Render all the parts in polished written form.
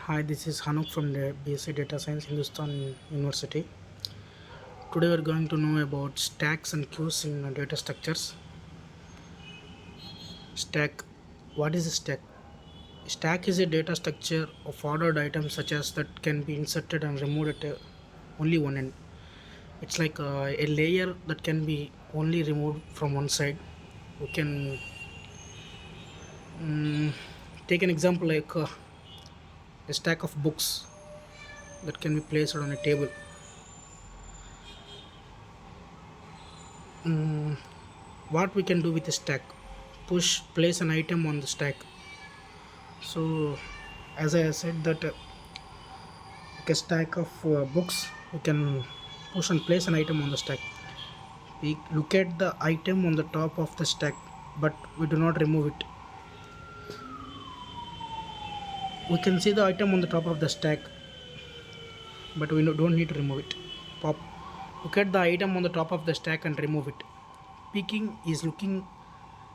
Hi, this is Hanuk from the BSc Data Science, Hindustan University. Today we are going to know about stacks and queues in data structures. Stack. What is a stack? Stack is a data structure of ordered items such as that can be inserted and removed at only one end. It's like a layer that can be only removed from one side. We can mm, take an example like a stack of books that can be placed on a table. Mm, what we can do with a stack? Push, place an item on the stack. So as I said that like a stack of books, we can push and place an item on the stack. We look at the item on the top of the stack, but we do not remove it. We can see the item on the top of the stack, but we don't need to remove it. Pop. Look at the item on the top of the stack and remove it. Peeking is looking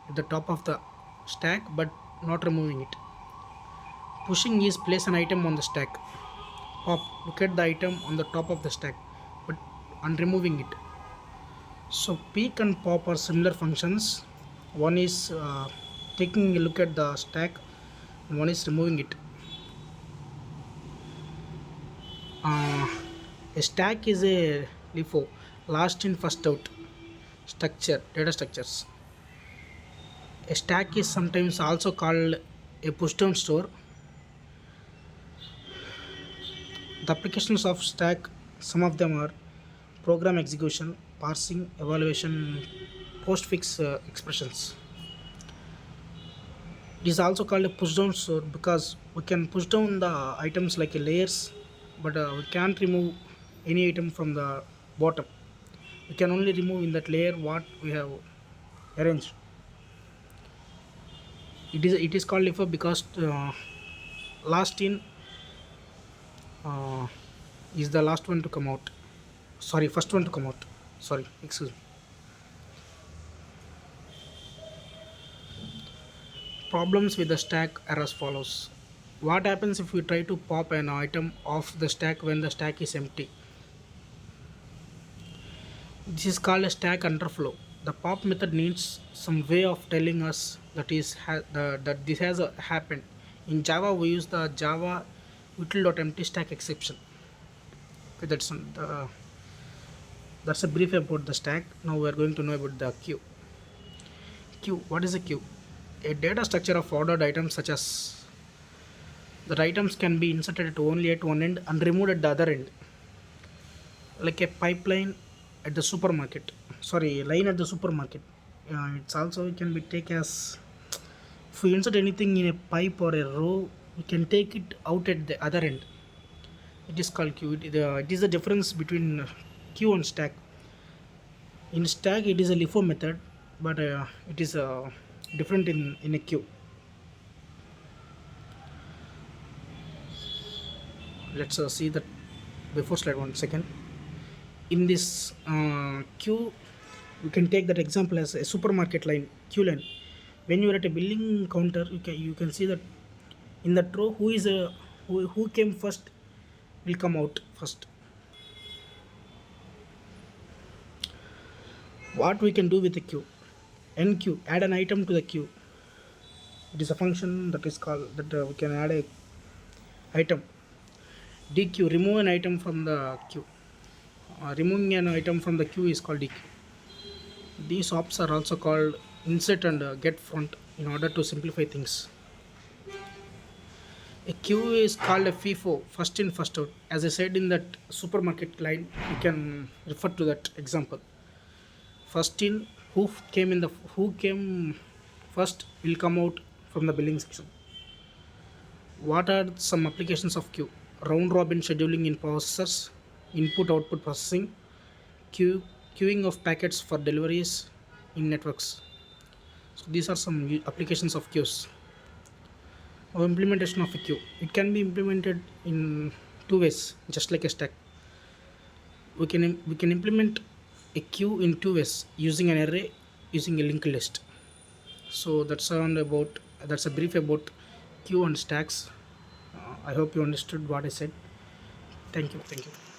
at the top of the stack but not removing it. Pushing is place an item on the stack. Pop. Look at the item on the top of the stack but and removing it. So peek and pop are similar functions. One is taking a look at the stack and one is removing it. uh, a stack is a LIFO, last in first out structure, data structures. A stack is sometimes also called a push down store. The applications of stack, some of them are program execution, parsing, evaluation, postfix expressions. It is also called a push down store because we can push down the items like a layers, but we can't remove any item from the bottom. We can only remove in that layer what we have arranged. It is called LIFO because last in uh, is the last one to come out. Sorry, first one to come out. Sorry, excuse me. Problems with the stack are as follows. What happens if we try to pop an item off the stack when the stack is empty? This is called a stack underflow. The pop method needs some way of telling us that this has happened. In Java, we use the Java util.empty stack exception. Okay, that's a brief about the stack. Now we are going to know about the queue. Queue. What is a queue? A data structure of ordered items such as the items can be inserted only at one end and removed at the other end, like a pipeline at the supermarket. Sorry, a line at the supermarket. It's also it can be taken as if we insert anything in a pipe or a row, we can take it out at the other end. It is called queue. It is the difference between queue and stack. In stack, it is a LIFO method, but it is different in a queue. Let's see that before slide 1 second. In this queue, you can take that example as a supermarket line, queue line. When you are at a billing counter, you can see that in that row who came first will come out first. What we can do with the queue? Enqueue, add an item to the queue. It is a function that is called that we can add a item. Dequeue, remove an item from the queue. Removing an item from the queue is called dequeue. These ops are also called insert and get front in order to simplify things. A queue is called a FIFO, first in first out. As I said in that supermarket line, you can refer to that example. First in, who came first will come out from the billing section. What are some applications of queue? Round robin scheduling in processors, input output processing, queuing of packets for deliveries in networks. So these are some applications of queues. Or implementation of a queue. It can be implemented in two ways, just like a stack. We can implement a queue in two ways, using an array, using a linked list. So that's a brief about queue and stacks. I hope you understood what I said. Thank you.